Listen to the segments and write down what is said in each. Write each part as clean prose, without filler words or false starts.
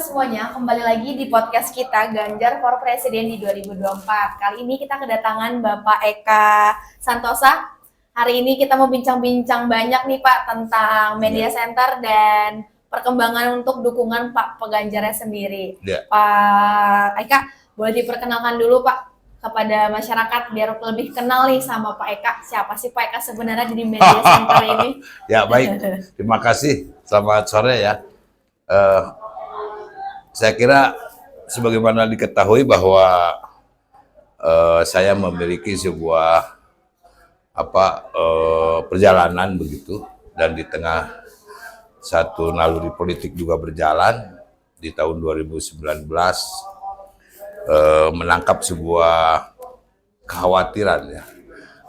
semuanya, kembali lagi di podcast kita Ganjar for Presiden di 2024. Kali ini kita kedatangan Bapak Eka Santosa. Hari ini kita mau bincang-bincang banyak nih Pak tentang media center dan perkembangan untuk dukungan Pak Ganjarnya sendiri. Pak Eka, boleh diperkenalkan dulu Pak kepada masyarakat biar lebih kenal nih sama Pak Eka. Siapa sih Pak Eka sebenarnya di media center ini? Ya baik, terima kasih. Selamat sore ya. Saya kira sebagaimana diketahui bahwa saya memiliki sebuah perjalanan begitu, dan di tengah satu naluri politik juga berjalan. Di tahun 2019 menangkap sebuah kekhawatiran ya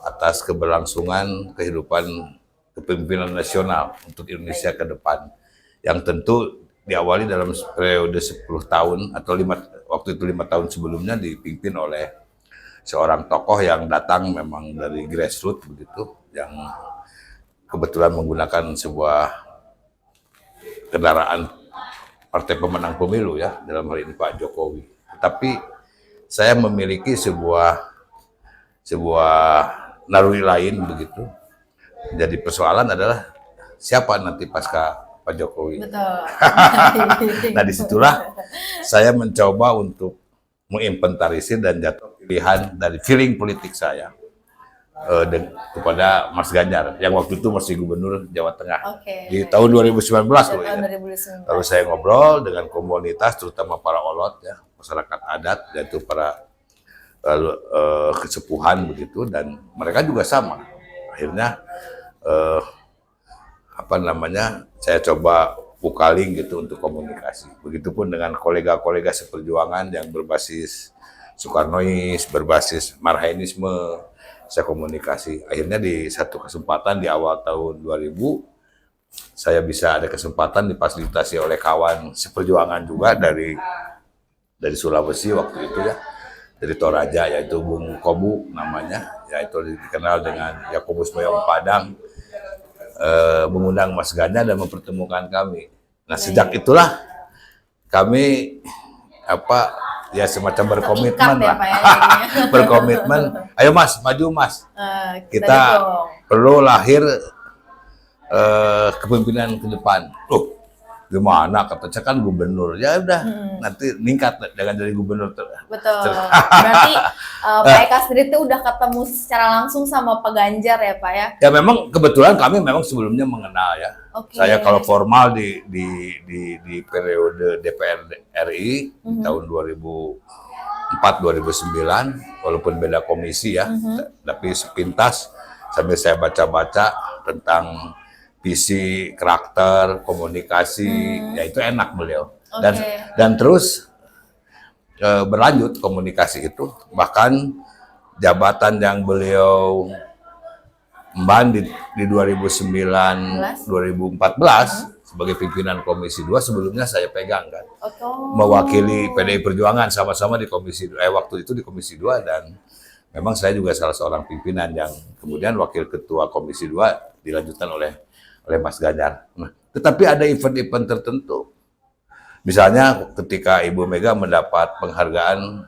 atas keberlangsungan kehidupan kepemimpinan nasional untuk Indonesia ke depan, yang tentu diawali dalam periode 10 tahun atau waktu itu 5 tahun sebelumnya dipimpin oleh seorang tokoh yang datang memang dari grassroots begitu, yang kebetulan menggunakan sebuah kendaraan partai pemenang pemilu ya, dalam hal ini Pak Jokowi. Tetapi saya memiliki sebuah naluri lain begitu. Jadi persoalan adalah siapa nanti pasca Pak Jokowi. Betul. Nah disitulah saya mencoba untuk menginventarisir dan jatuh pilihan dari feeling politik saya kepada Mas Ganjar yang waktu itu masih Gubernur Jawa Tengah di tahun 2019 loh ya. Lalu saya ngobrol dengan komunitas terutama para olot ya, masyarakat adat, yaitu para kesepuhan begitu, dan mereka juga sama. Akhirnya saya coba pukaling gitu untuk komunikasi. Begitupun dengan kolega-kolega seperjuangan yang berbasis Soekarnois, berbasis Marhainisme, saya komunikasi. Akhirnya di satu kesempatan di awal tahun 2000, saya bisa ada kesempatan difasilitasi oleh kawan seperjuangan juga dari Sulawesi waktu itu ya, dari Toraja, yaitu Bung Kobu namanya, yaitu dikenal dengan Yakobus Boyong Padang, mengundang Mas Ganjar dan mempertemukan kami. Nah sejak itulah kami semacam berkomitmen lah, berkomitmen. Ayo Mas, maju Mas. Kita perlu lahir kepemimpinan ke depan. Gimana katanya kan gubernur, ya udah nanti meningkat dengan dari gubernur. Betul. Berarti Pak Eka sendiri itu udah ketemu secara langsung sama Pak Ganjar ya Pak ya? Ya memang kebetulan kami memang sebelumnya mengenal ya. Saya kalau formal di periode DPR RI tahun 2004-2009, walaupun beda komisi ya, tapi sepintas sambil saya baca-baca tentang visi, karakter, komunikasi, ya itu enak beliau. Dan terus berlanjut komunikasi itu, bahkan jabatan yang beliau emban di 2009-2014 sebagai pimpinan Komisi 2 sebelumnya saya pegang kan. Mewakili PDI Perjuangan sama-sama di Komisi 2, waktu itu di Komisi 2, dan memang saya juga salah seorang pimpinan yang kemudian wakil ketua Komisi 2 dilanjutkan oleh Mas Ganjar. Nah, tetapi ada event-event tertentu. Misalnya ketika Ibu Mega mendapat penghargaan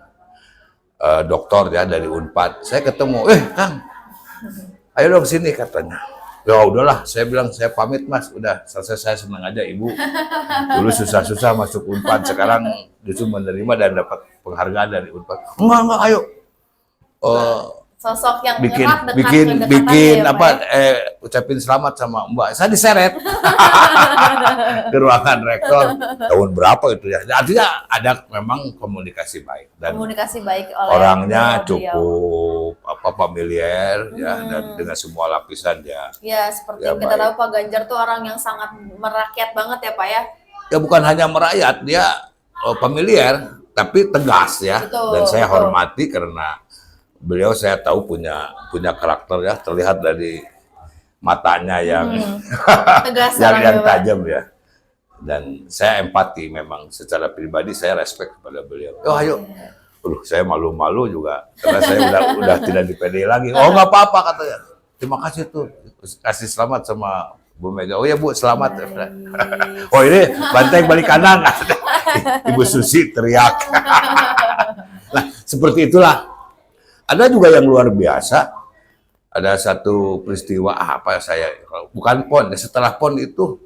doktor ya dari Unpad, saya ketemu, Kang, ayo dong sini katanya. Ya udahlah, saya bilang saya pamit Mas, udah selesai, saya senang aja Ibu. Dulu susah-susah masuk Unpad, sekarang justru menerima dan dapat penghargaan dari Unpad. Enggak, ayo. Sosok yang bikin ucapin selamat sama Mbak. Saya diseret ke ruangan rektor. Tahun berapa itu ya? Artinya ada memang komunikasi baik, dan komunikasi baik oleh orangnya cukup familiar ya, dan dengan semua lapisan ya. Ya seperti ya, kita tahu Pak Ganjar tuh orang yang sangat merakyat banget ya Pak ya. Ya bukan hanya merakyat, dia familiar tapi tegas ya. Dan saya hormati karena beliau saya tahu punya karakter ya, terlihat dari matanya yang tegas, yang tajam ya. Dan saya empati, memang secara pribadi saya respect kepada beliau. Ayo. Saya malu-malu juga karena saya udah tidak di PDI lagi. Nggak apa-apa katanya. Terima kasih tuh, kasih selamat sama Bu Mega. Oh ya Bu, selamat. Oh ini banteng balik kanan. Ibu Susi teriak. Nah, seperti itulah. Ada juga yang luar biasa. Ada satu peristiwa apa saya bukan PON, setelah PON itu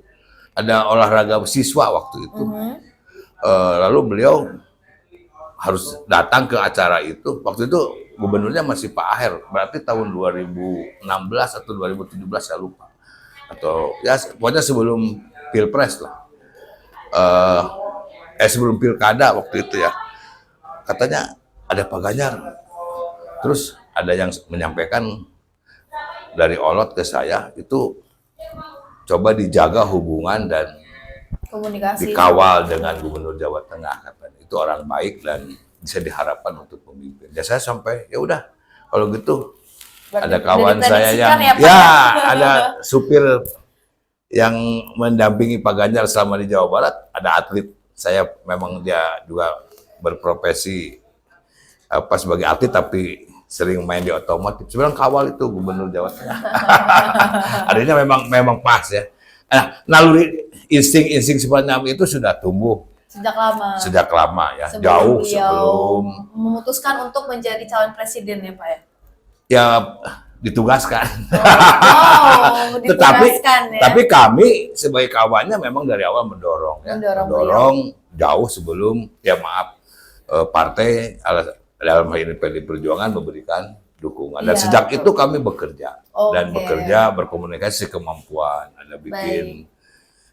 ada olahraga siswa waktu itu. Lalu beliau harus datang ke acara itu. Waktu itu gubernurnya masih Pak Aher, berarti tahun 2016 atau 2017 saya lupa. Atau ya pokoknya sebelum Pilpres lah. Sebelum Pilkada waktu itu ya. Katanya ada Pak Ganjar. Terus ada yang menyampaikan dari Olot ke saya itu coba dijaga hubungan dan Komunikasi. dikawal dengan Gubernur Jawa Tengah, katanya. Itu orang baik dan bisa diharapkan untuk pemimpin. Ya saya sampai, ya udah kalau gitu Berarti ada kawan udah saya yang diprediksikan ya, Pak? ada supir yang mendampingi Pak Ganjar selama di Jawa Barat, ada atlet. Saya memang dia juga berprofesi sebagai atlet tapi sering main di otomotif. Sebenarnya kawal itu Gubernur Jawa Tengah. Artinya memang pas ya. Nah, naluri insting seperti itu sudah tumbuh sejak lama ya, jauh sebelum memutuskan untuk menjadi calon presiden ya Pak ya. Ya ditugaskan. Ditugaskan ya. Tapi kami sebagai kawannya memang dari awal mendorong ya, mendorong jauh sebelum partai dalam hal ini PDI Perjuangan memberikan dukungan. Dan sejak itu kami bekerja dan bekerja berkomunikasi kemampuan. Ada bikin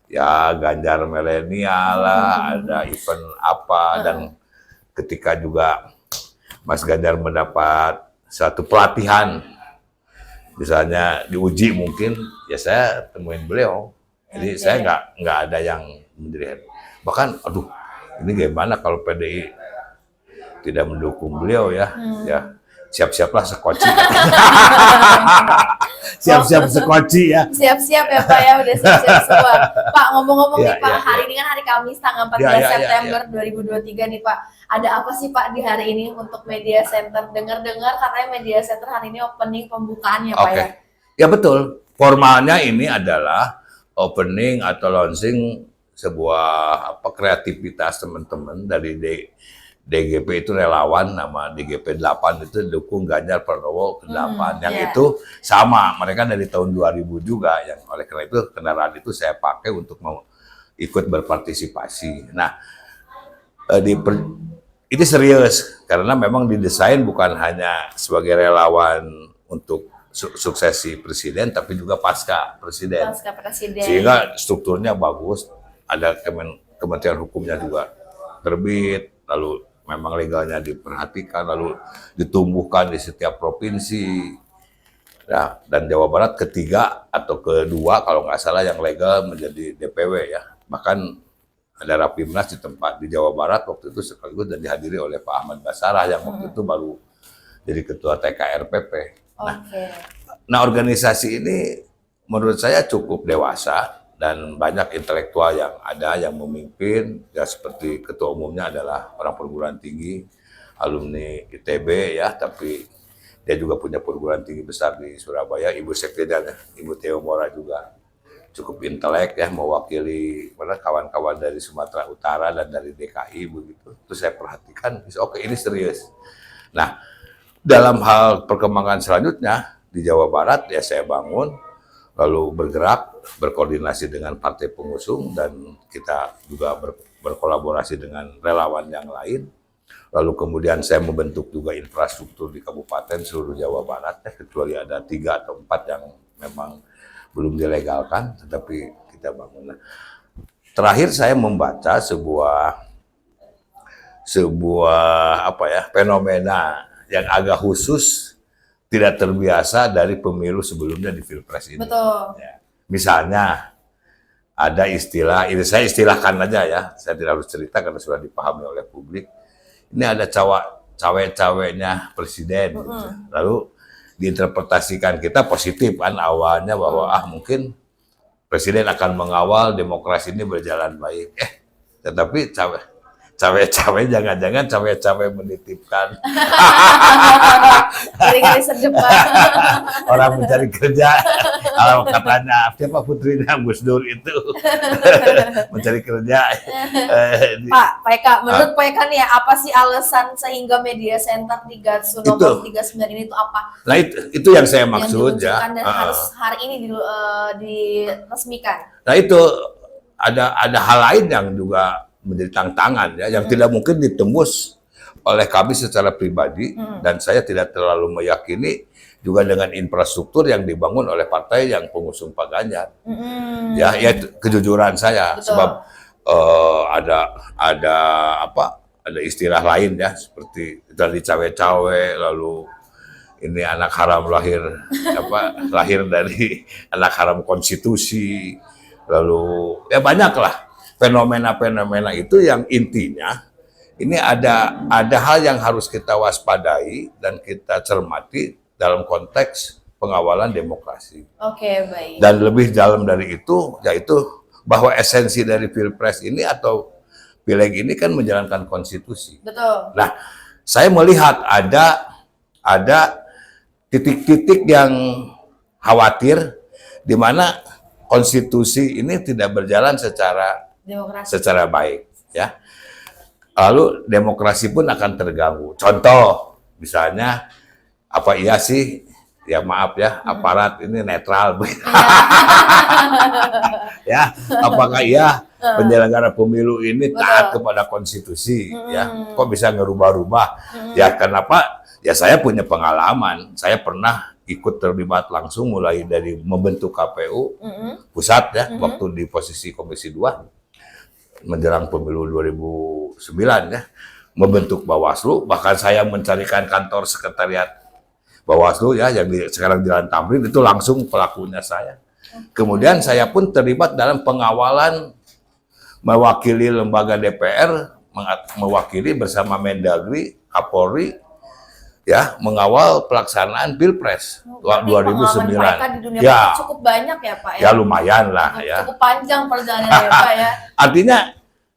ya Ganjar milenial lah, ada event apa, dan ketika juga Mas Ganjar mendapat satu pelatihan, misalnya diuji mungkin, ya saya temuin beliau. Jadi saya nggak ada yang menjadi bahkan, aduh ini gimana kalau PDI tidak mendukung beliau ya, ya siap-siaplah sekoci. Siap-siap sekoci ya. Siap-siap ya Pak ya, udah siap-siap semua. Pak, ngomong-ngomong nih Pak, hari ini kan hari Kamis tanggal 14 September 2023 nih Pak. Ada apa sih Pak di hari ini untuk Media Center? Dengar-dengar katanya Media Center hari ini opening pembukaannya Pak ya? Ya betul. Formalnya ini adalah opening atau launching sebuah kreativitas teman-teman dari DGP itu relawan, nama DGP 8 itu dukung Ganjar Pranowo ke-8. Yang itu sama, mereka dari tahun 2000 juga. Yang oleh karena itu kendaraan itu saya pakai untuk mau ikut berpartisipasi. Nah, ini serius karena memang didesain bukan hanya sebagai relawan untuk suksesi presiden, tapi juga pasca presiden. Sehingga strukturnya bagus, ada Kementerian Hukumnya juga terbit, lalu memang legalnya diperhatikan, lalu ditumbuhkan di setiap provinsi. Nah, dan Jawa Barat ketiga atau kedua kalau nggak salah yang legal menjadi DPW ya. Bahkan ada Rapimnas di tempat di Jawa Barat waktu itu sekaligus dan dihadiri oleh Pak Ahmad Basarah yang waktu itu baru jadi ketua TKRPP. Nah, organisasi ini menurut saya cukup dewasa dan banyak intelektual yang ada yang memimpin, ya seperti ketua umumnya adalah orang perguruan tinggi, alumni ITB ya, tapi dia juga punya perguruan tinggi besar di Surabaya. Ibu Sekjen, Ibu Theomora juga cukup intelek ya, mewakili kawan-kawan dari Sumatera Utara dan dari DKI begitu. Terus saya perhatikan, oke ini serius. Nah, dalam hal perkembangan selanjutnya di Jawa Barat ya saya bangun, lalu bergerak, berkoordinasi dengan partai pengusung, dan kita juga berkolaborasi dengan relawan yang lain. Lalu kemudian saya membentuk juga infrastruktur di kabupaten seluruh Jawa Barat, kecuali ada 3 atau 4 yang memang belum dilegalkan, tetapi kita bangun. Terakhir saya membaca sebuah fenomena yang agak khusus, tidak terbiasa dari pemilu sebelumnya di Pilpres ini. Betul. Ya. Misalnya ada istilah, ini saya istilahkan aja ya, saya tidak harus cerita karena sudah dipahami oleh publik. Ini ada cawe-cawenya presiden. Gitu. Lalu diinterpretasikan kita positif kan awalnya bahwa mungkin presiden akan mengawal demokrasi ini berjalan baik. Tetapi cawe-cawe jangan-jangan cawe-cawe menitipkan Kali sedep orang mencari kerja Kalau katanya siapa putrinya Gus Dur itu mencari kerja. Pak Eka, menurut Pak Eka nih ya, apa sih alasan sehingga media center di Garsu nomor 39 ini tuh apa? Nah itu yang saya maksud ya. Dan harus hari ini diresmikan. Nah itu ada hal lain yang juga menjadi tantangan ya, yang tidak mungkin ditembus oleh kami secara pribadi, dan saya tidak terlalu meyakini juga dengan infrastruktur yang dibangun oleh partai yang pengusung Pak Ganjar. Ya kejujuran saya. Betul. Sebab ada istilah lain ya, seperti dari cawe-cawe, lalu ini anak haram lahir lahir dari anak haram konstitusi, lalu ya banyaklah fenomena-fenomena itu yang intinya ini ada hal yang harus kita waspadai dan kita cermati dalam konteks pengawalan demokrasi. Oke, baik. Dan lebih dalam dari itu, yaitu bahwa esensi dari Pilpres ini atau Pileg ini kan menjalankan konstitusi. Betul. Nah, saya melihat ada titik-titik yang khawatir di mana konstitusi ini tidak berjalan secara baik, ya. Lalu demokrasi pun akan terganggu. Contoh, misalnya, apa iya sih, ya maaf ya, aparat ini netral. Ya, apakah iya penyelenggara pemilu ini taat kepada konstitusi? Ya, kok bisa ngerubah-rubah? Ya, kenapa? Ya saya punya pengalaman. Saya pernah ikut terlibat langsung mulai dari membentuk KPU pusat ya, waktu di posisi Komisi 2. Menjelang pemilu 2009 ya, membentuk Bawaslu, bahkan saya mencarikan kantor sekretariat Bawaslu ya, yang sekarang Jalan Tamrin, itu langsung pelakunya saya. Kemudian saya pun terlibat dalam pengawalan, mewakili lembaga DPR, mewakili bersama Mendagri, Kapolri, ya, mengawal pelaksanaan Pilpres 2009. Di dunia ya, cukup banyak ya Pak ya? Ya lumayan lah ya. Cukup panjang perjalanan ya Pak ya. Artinya,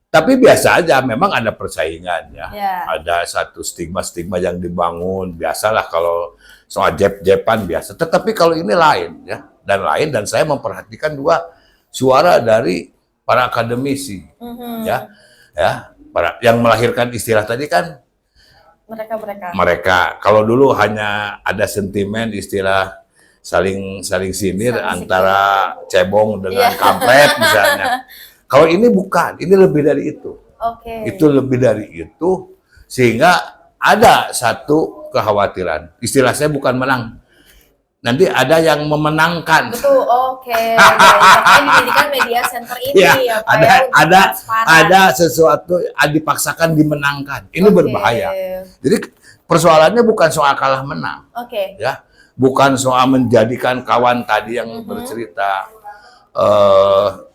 tapi biasa aja, memang ada persaingan ya. Ada satu stigma-stigma yang dibangun, biasalah kalau soal jeb-jeban biasa. Tetapi kalau ini lain ya, dan saya memperhatikan dua suara dari para akademisi, ya, para yang melahirkan istilah tadi kan. Mereka. Kalau dulu hanya ada sentimen istilah saling sinir antara cebong dengan kampret misalnya. Kalau ini bukan, ini lebih dari itu. Itu lebih dari itu, sehingga ada satu kekhawatiran. Istilah saya bukan menang. Nanti ada yang memenangkan. Betul, Ini dijadikan media center ini ya Pak ya. Ada sesuatu dipaksakan dimenangkan. Ini berbahaya. Jadi persoalannya bukan soal kalah menang. Ya, bukan soal menjadikan kawan tadi yang bercerita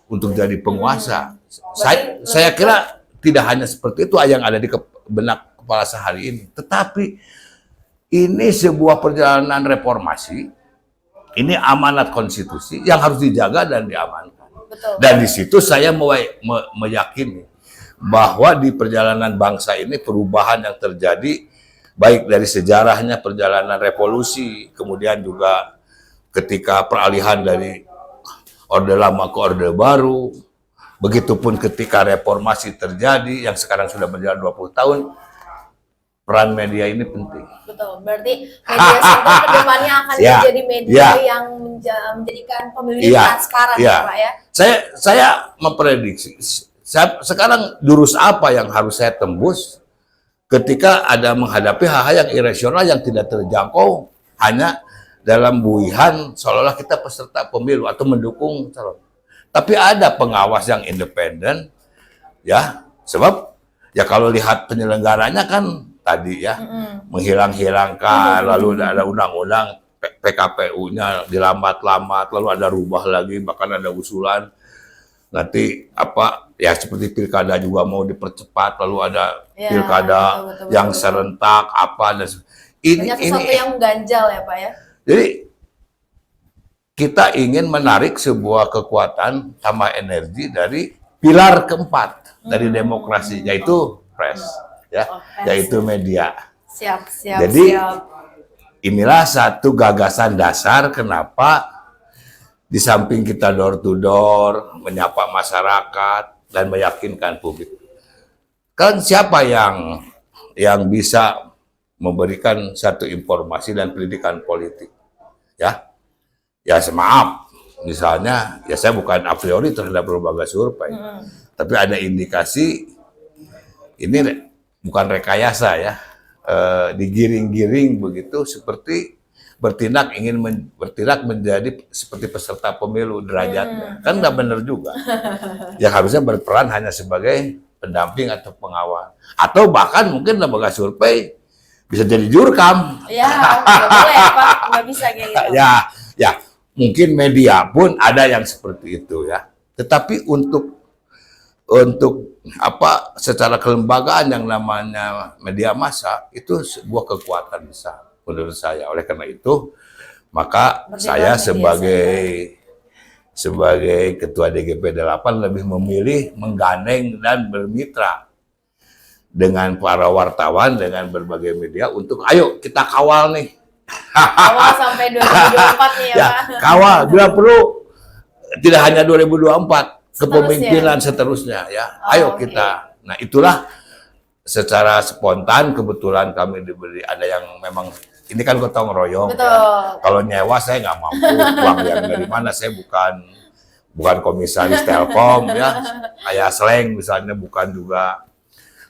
untuk jadi penguasa. Saya kira tidak hanya seperti itu yang ada di benak kepala sehari ini. Tetapi ini sebuah perjalanan reformasi, ini amanat konstitusi yang harus dijaga dan diamankan. Betul. Dan di situ saya meyakini bahwa di perjalanan bangsa ini perubahan yang terjadi, baik dari sejarahnya perjalanan revolusi, kemudian juga ketika peralihan dari Orde Lama ke Orde Baru, begitupun ketika reformasi terjadi yang sekarang sudah berjalan 20 tahun, peran media ini penting. Betul, berarti media center kedepannya akan menjadi media yang menjadikan pemilu transparan, Pak ya? Saya memprediksi, sekarang jurus apa yang harus saya tembus ketika ada menghadapi hal-hal yang irasional yang tidak terjangkau hanya dalam buihan seolah-olah kita peserta pemilu atau mendukung calon. Tapi ada pengawas yang independen, ya, sebab ya kalau lihat penyelenggaranya kan tadi ya, menghilang-hilangkan, lalu ada undang-undang PKPU-nya dilambat-lambat, lalu ada rubah lagi, bahkan ada usulan nanti apa ya seperti pilkada juga mau dipercepat, lalu ada pilkada yang serentak apa dan ini sesuatu yang ganjal ya Pak ya. Jadi kita ingin menarik sebuah kekuatan tambah energi dari pilar keempat dari demokrasi, yaitu press. Yaitu media. Jadi inilah satu gagasan dasar kenapa Di samping kita door to door, menyapa masyarakat dan meyakinkan publik. Kan siapa yang bisa memberikan satu informasi dan pendidikan politik? Ya, ya maaf. Misalnya, ya saya bukan a priori terhadap lembaga survei, tapi ada indikasi ini bukan rekayasa ya, digiring-giring begitu seperti bertindak menjadi seperti peserta pemilu derajatnya, kan nggak benar juga. Ya harusnya berperan hanya sebagai pendamping atau pengawal, atau bahkan mungkin lembaga survei bisa jadi jurkam. Ya, nggak boleh Pak, nggak bisa kayak gitu. Ya, mungkin media pun ada yang seperti itu ya. Tetapi untuk apa secara kelembagaan yang namanya media massa itu sebuah kekuatan besar menurut saya. Oleh karena itu, maka saya sebagai ketua DGP 8 lebih memilih menggandeng dan bermitra dengan para wartawan, dengan berbagai media untuk ayo kita kawal nih. Kawal sampai 2024 nih ya, Ya, Pak. kawal, bila perlu tidak hanya 2024, kepemimpinan seterusnya ya. Ayo kita. Nah, itulah secara spontan kebetulan kami diberi, ada yang memang ini kan gotong royong. Betul. Ya. Kalau nyewa saya nggak mampu, uang yang dari mana, saya bukan komisaris Telkom ya. Kayak Sleng misalnya, bukan juga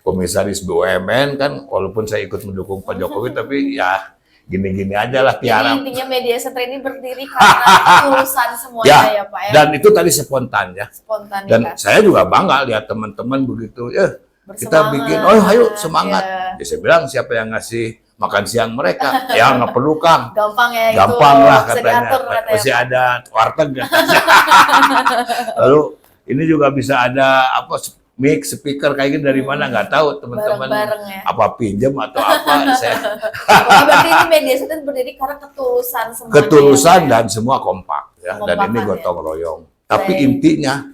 komisaris BUMN kan, walaupun saya ikut mendukung Pak Jokowi, tapi ya gini-gini aja lah tiara. Jadi intinya media center ini berdiri karena urusan semuanya ya Pak ya. Dan itu tadi spontan ya. Spontanitas. Dan saya juga bangga lihat teman-teman begitu, kita bikin, ayo semangat. Ya. Ya saya bilang siapa yang ngasih makan siang mereka? Ya nggak perlu Kang. Gampang ya itu. Gampang lah katanya. Diatur, Masih ada warteg. Lalu ini juga bisa ada apa mic, speaker kayak gini dari mana nggak tahu teman-teman. Ya. Apa pinjam atau apa saya. Berarti ini media center berdiri karena ketulusan semuanya. Ketulusan ya, dan semua kompak ya. Dan ini gotong ya. royong. Tapi intinya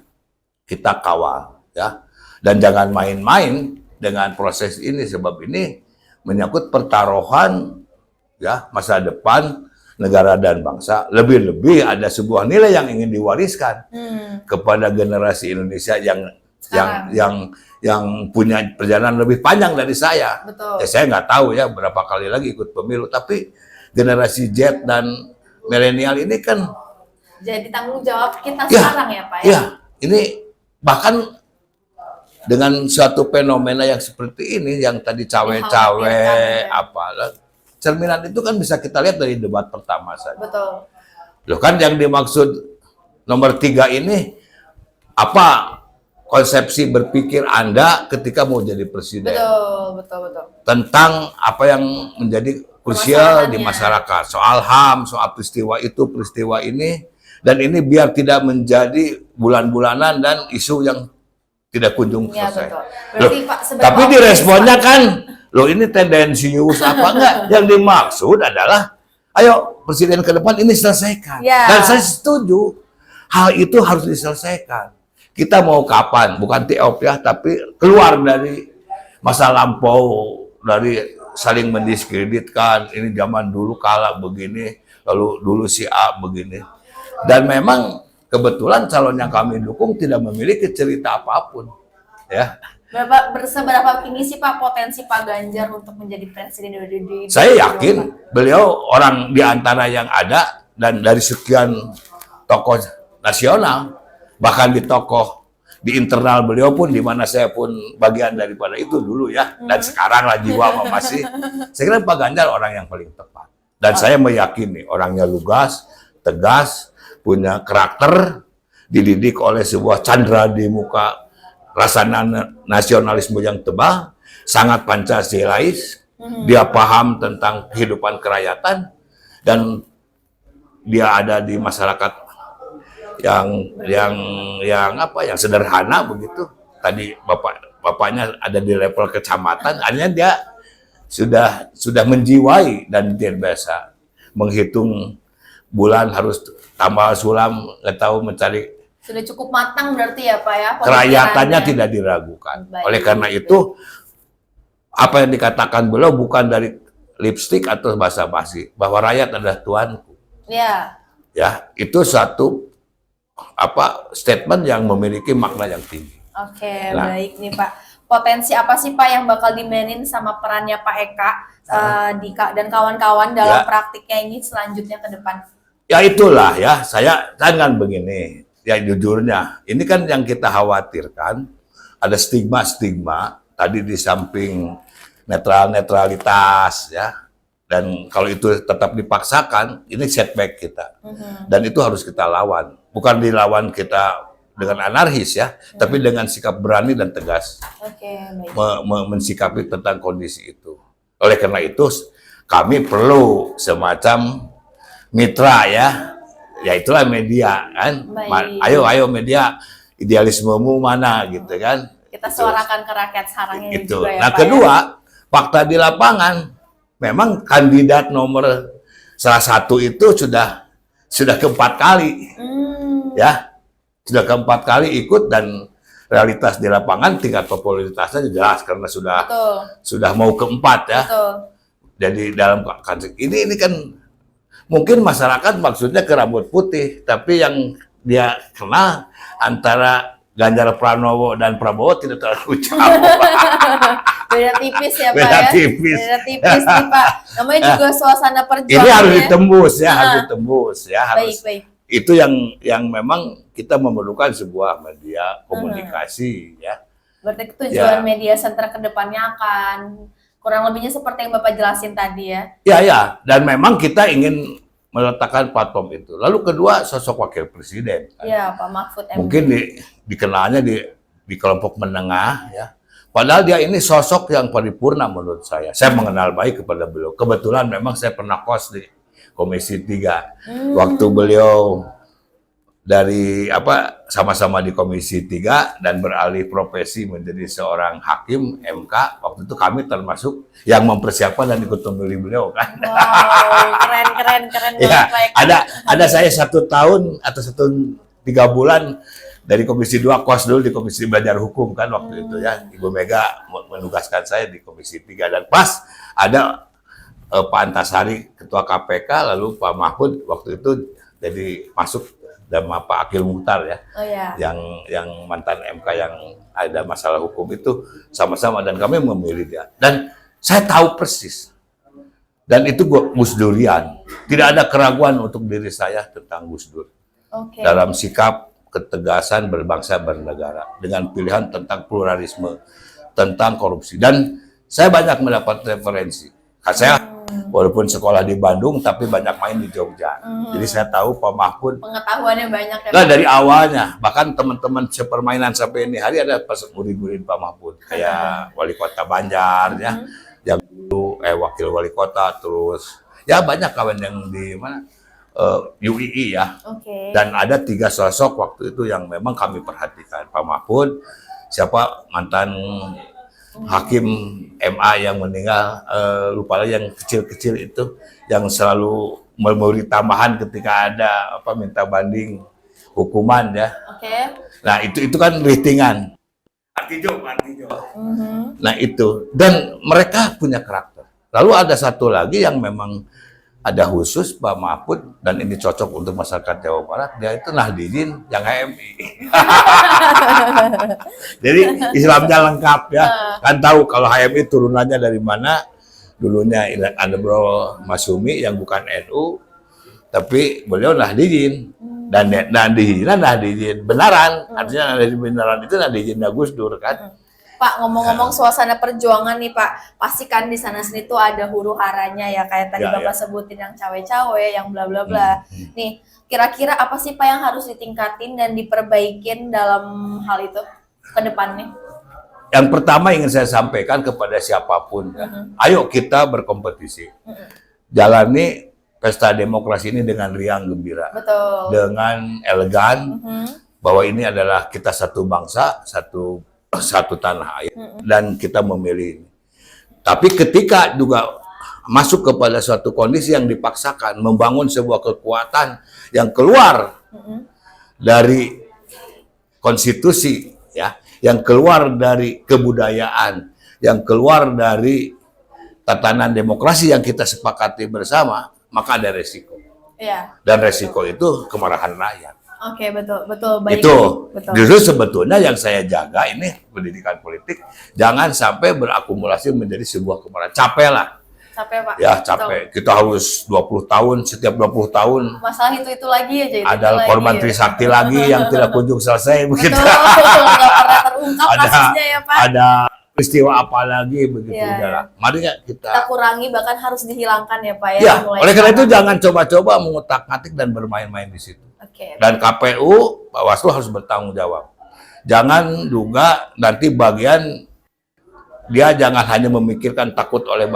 kita kawal ya. Dan jangan main-main dengan proses ini, sebab ini menyangkut pertaruhan ya masa depan negara dan bangsa. Lebih-lebih ada sebuah nilai yang ingin diwariskan kepada generasi Indonesia yang punya perjalanan lebih panjang dari saya. Betul. Ya saya nggak tahu ya berapa kali lagi ikut pemilu, tapi generasi Z dan milenial ini kan jadi tanggung jawab kita sekarang ya Pak ya. Ya, ini bahkan dengan suatu fenomena yang seperti ini, yang tadi cawe-cawe apalah, cerminan itu kan bisa kita lihat dari debat pertama saja. Betul. Loh kan yang dimaksud nomor 3 ini apa konsepsi berpikir Anda ketika mau jadi presiden? Betul. Tentang apa yang menjadi krusial di masyarakat, soal HAM, soal peristiwa itu, peristiwa ini, dan ini biar tidak menjadi bulan-bulanan dan isu yang tidak kunjung selesai. Berarti, loh, Pak, tapi diresponnya kan, loh ini tendensius apa enggak? Yang dimaksud adalah, ayo presiden ke depan ini selesaikan. Ya. Dan saya setuju, hal itu harus diselesaikan. Kita mau kapan? Bukan TOP ya, tapi keluar dari masa lampau, dari saling mendiskreditkan. Ini zaman dulu kalah begini, lalu dulu si A begini. Dan memang kebetulan calon yang kami dukung tidak memiliki cerita apapun, ya. Seberapa tinggi sih Pak potensi Pak Ganjar untuk menjadi presiden di Saya yakin beliau orang di antara yang ada, dan dari sekian tokoh nasional, bahkan di internal beliau pun, di mana saya pun bagian daripada itu dulu ya, dan sekarang lah jiwa masih. Saya kira Pak Ganjar orang yang paling tepat, dan saya meyakini orangnya lugas, tegas, punya karakter, dididik oleh sebuah candra di muka rasa nasionalisme yang tebal, sangat Pancasilais, dia paham tentang kehidupan kerakyatan, dan dia ada di masyarakat yang sederhana begitu. Tadi bapaknya ada di level kecamatan, artinya dia sudah menjiwai dan dia biasa menghitung bulan harus tambah sulam, nggak tahu mencari. Sudah cukup matang berarti ya Pak ya. Kerayaatannya tidak diragukan. Baik. Oleh karena itu, apa yang dikatakan beliau bukan dari lipstik atau basa-basi, bahwa rakyat adalah tuanku. Ya. Ya, itu satu statement yang memiliki makna yang tinggi. Oke, Nah. baik nih Pak. Potensi apa sih Pak yang bakal dimainin sama perannya Pak Eka dan kawan-kawan dalam Ya. praktiknya ini selanjutnya ke depan? Ya itulah ya, saya kan begini, ya jujurnya, ini kan yang kita khawatirkan, ada stigma-stigma, tadi di samping netralitas ya, dan kalau itu tetap dipaksakan, ini setback kita. Dan itu harus kita lawan, bukan dilawan kita dengan anarkis ya, tapi dengan sikap berani dan tegas Oke, baik. mensikapi tentang kondisi itu. Oleh karena itu, kami perlu semacam mitra ya itulah media kan. Baik. Ayo media, idealismemu mana gitu kan. Kita suarakan ke rakyat sekarang ini Itu. juga ya Nah Pak. kedua, fakta di lapangan, memang kandidat nomor salah satu itu sudah keempat kali ya, sudah keempat kali ikut, dan realitas di lapangan tingkat popularitasnya jelas karena Betul. sudah mau keempat ya. Betul. Jadi dalam ini kan mungkin masyarakat maksudnya ke rambut putih, tapi yang dia kenal antara Ganjar Pranowo dan Prabowo tidak terlalu jauh. Beda tipis ya Pak Beda ya. tipis. Beda tipis nih Pak. Namanya juga suasana perjuangan. Ini harus ditembus ya, Nah. harus ditembus ya, harus. Baik. Itu yang memang kita memerlukan sebuah media komunikasi ya. Berarti tujuan Ya. media center ke depannya akan kurang lebihnya seperti yang Bapak jelasin tadi ya. Ya, dan memang kita ingin meletakkan platform itu. Lalu kedua, sosok wakil presiden. Kan. Iya, Pak Mahfud MD. Mungkin dikenalnya di kelompok menengah ya. Padahal dia ini sosok yang paripurna menurut saya. Saya mengenal baik kepada beliau. Kebetulan memang saya pernah kos di Komisi 3. Waktu beliau dari sama-sama di Komisi 3 dan beralih profesi menjadi seorang hakim MK, waktu itu kami termasuk yang mempersiapkan dan ikut memilih beliau kan. Wow, keren Ya, banget Pak Eka. ada saya 1 tahun atau 3 bulan dari Komisi 2 kos dulu di Komisi Belajar Hukum kan waktu itu ya. Ibu Mega menugaskan saya di Komisi 3, dan pas ada Pak Antasari Ketua KPK, lalu Pak Mahfud waktu itu jadi masuk, dan Pak Akil Mukhtar ya. Oh ya. Yang mantan MK yang ada masalah hukum itu sama-sama, dan kami memilih dia. Dan saya tahu persis. Dan itu Gus Durian. Tidak ada keraguan untuk diri saya tentang Gus Dur. Oke. Dalam sikap ketegasan berbangsa bernegara, dengan pilihan tentang pluralisme, tentang korupsi. Dan saya banyak mendapat referensi. Saya walaupun sekolah di Bandung tapi banyak main di Jogja. Jadi saya tahu Pak Mahfud. Pengetahuannya banyak ya. Nah, Pak? dari awalnya, bahkan teman-teman sepermainan sampai ini hari ada pas murid-murid Pak Mahfud, kayak wali kota Banjar ya, yang dulu wakil wali kota, terus ya banyak kawan yang di mana UII ya. Oke. Dan ada 3 sosok waktu itu yang memang kami perhatikan. Pak Mahfud, siapa mantan hakim MA yang meninggal, lupa lagi yang kecil-kecil itu, yang selalu memberi tambahan ketika ada minta banding hukuman ya. Oke. Nah itu kan ratingan. Artijo. Nah itu, dan mereka punya karakter. Lalu ada satu lagi yang memang ada khusus Pak Mahfud, dan ini cocok untuk masyarakat Jawa Barat, dia itu Nahdidin yang HMI. Jadi Islamnya lengkap ya. Kan tahu kalau HMI turunannya dari mana? Dulunya ada Bro Masumi yang bukan NU, tapi beliau Nahdidin. Dan Nahdidin benaran. Artinya Nahdidin benaran itu Nahdidin Gus Dur kan. Pak, ngomong-ngomong suasana perjuangan nih Pak, pasti kan di sana sini tuh ada huru haranya ya, kayak tadi Bapak sebutin yang cawe-cawe, yang bla bla bla. Nih, kira-kira apa sih Pak yang harus ditingkatin dan diperbaikin dalam hal itu ke depannya? Yang pertama ingin saya sampaikan kepada siapapun, ayo kita berkompetisi. Jalani pesta demokrasi ini dengan riang gembira. Betul. Dengan elegan, bahwa ini adalah kita satu bangsa, satu tanah air, dan kita memilih. Tapi ketika juga masuk kepada suatu kondisi yang dipaksakan, membangun sebuah kekuatan yang keluar dari konstitusi, ya, yang keluar dari kebudayaan, yang keluar dari tatanan demokrasi yang kita sepakati bersama, maka ada resiko. Iya. Dan resiko itu kemarahan rakyat. Oke, betul, betul, baik. Itu Betul. justru sebetulnya yang saya jaga ini pendidikan politik jangan sampai berakumulasi menjadi sebuah kemarahan. Capek lah. Capek, Pak. Ya, Betul. capek. Kita harus 20 tahun, setiap 20 tahun Masalah itu lagi aja. ada lagi, korban ya. Trisakti lagi yang tidak kunjung selesai begitu. Betul, nggak pernah terungkap Ada- kasusnya ya, Pak. Ada peristiwa apa lagi begitu. Iya, Udahlah. Mari ya Kita kita. kurangi, bahkan harus dihilangkan ya, Pak ya. Ya, mulai oleh karena itu sekarang. jangan coba-coba mengutak-atik dan bermain-main di situ. Oke. Dan KPU, Bawaslu harus bertanggung jawab. Jangan juga nanti bagian dia jangan hanya memikirkan takut oleh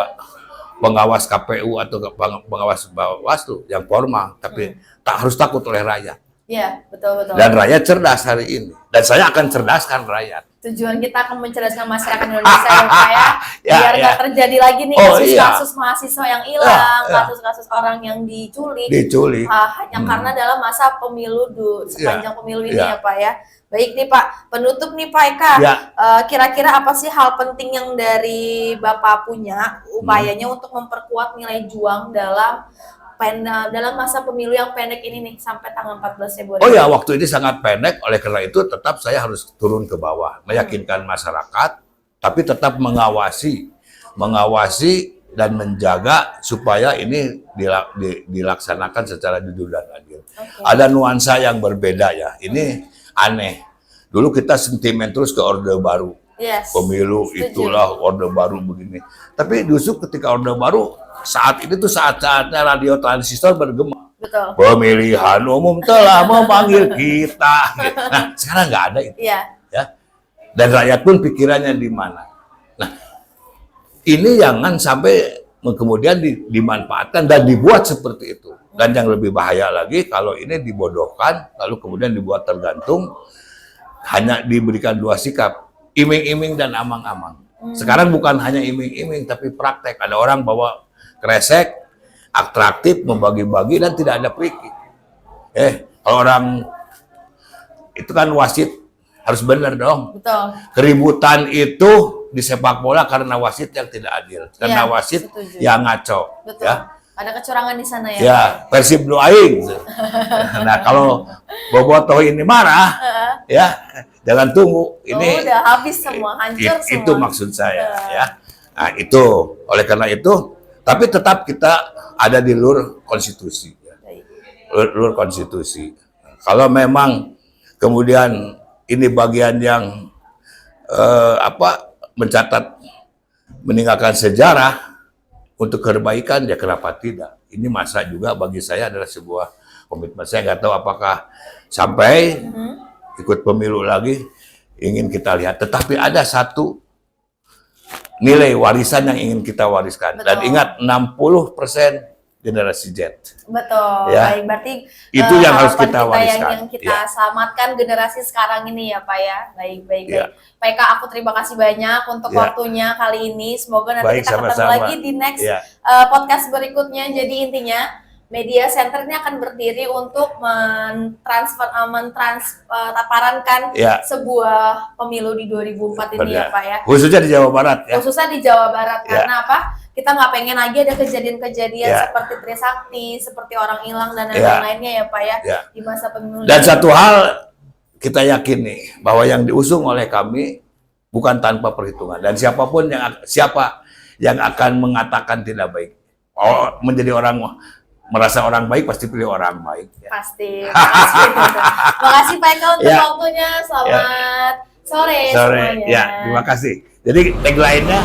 pengawas KPU atau pengawas Bawaslu yang formal, tapi tak harus takut oleh rakyat. Iya, betul, betul. Dan rakyat cerdas hari ini. Dan saya akan cerdaskan rakyat. Tujuan kita akan mencerdaskan masyarakat Indonesia ya, Pak ya. Ya, Biar nggak ya. terjadi lagi nih Oh, kasus-kasus mahasiswa yang hilang, Ya, ya. kasus-kasus orang yang diculik. Diculik. Hanya karena dalam masa pemilu sepanjang pemilu ini Ya. ya Pak ya. Baik nih Pak, penutup nih Pak Eka. Ya. Kira-kira apa sih hal penting yang dari Bapak punya upayanya untuk memperkuat nilai juang dalam masa pemilu yang pendek ini nih sampai tanggal 14 Februari? Oh ya, waktu ini sangat pendek, oleh karena itu tetap saya harus turun ke bawah, meyakinkan masyarakat, tapi tetap mengawasi dan menjaga supaya ini dilaksanakan secara jujur dan adil. Ada nuansa yang berbeda ya, ini aneh. Dulu kita sentimen terus ke Orde Baru. Yes. Pemilu Setuju. itulah Orde Baru begini. Tapi justru ketika Orde Baru saat ini tuh saat-saatnya radio transistor bergema. Betul. Pemilihan umum telah memanggil kita. Nah, sekarang nggak ada itu. Iya. Ya. Dan rakyat pun pikirannya di mana. Nah, ini jangan sampai kemudian dimanfaatkan dan dibuat seperti itu. Dan yang lebih bahaya lagi kalau ini dibodohkan, lalu kemudian dibuat tergantung, hanya diberikan dua sikap, iming-iming dan amang-amang. Sekarang bukan hanya iming-iming, tapi praktek. Ada orang bawa kresek, atraktif, membagi-bagi, dan tidak ada periki. Kalau orang, itu kan wasit, harus benar dong. Betul. Keributan itu di sepak bola karena wasit yang tidak adil. Karena Ya, wasit setuju. yang ngaco. Betul. Ya. Ada kecurangan di sana ya. Ya, Persib nu aing. Nah, kalau Bobotoh ini marah, ya, jangan tunggu. Ini udah habis semua, hancur semua. itu maksud saya, ya. Nah, itu oleh karena itu, tapi tetap kita ada di luar konstitusi. Ya. Luar konstitusi. Kalau memang kemudian ini bagian yang mencatat, meninggalkan sejarah untuk kebaikan, ya kenapa tidak? Ini masa juga bagi saya adalah sebuah komitmen. Saya nggak tahu apakah sampai ikut pemilu lagi ingin kita lihat. Tetapi ada satu nilai warisan yang ingin kita wariskan. Betul. Dan ingat 60% generasi Z. Betul. Ya. Baik, berarti Itu yang harus harapan kita wariskan. yang kita Ya. selamatkan generasi sekarang ini ya Pak ya. Baik, baik, Ya. baik. Pak Eka, aku terima kasih banyak untuk Ya. waktunya kali ini. Semoga nanti Baik, kita ketemu sama-sama. lagi di next Ya. podcast berikutnya. Jadi intinya Media Center ini akan berdiri untuk parankan Ya. sebuah pemilu di 2004 ini ya Pak ya. Khususnya di Jawa Barat ya. Khususnya di Jawa Barat. Ya. Karena apa? Kita nggak pengen lagi ada kejadian-kejadian Ya. seperti Trisakti, seperti orang hilang dan Ya. lain-lainnya ya Pak ya, Ya. di masa pemilu. Dan satu hal kita yakin nih bahwa yang diusung oleh kami bukan tanpa perhitungan, dan siapa yang akan mengatakan tidak baik, menjadi orang merasa orang baik pasti pilih orang baik. Ya. Pasti. Makasih Pak Eka untuk Ya. waktunya. Selamat sore Sore, semuanya. ya terima kasih. Jadi tagline-nya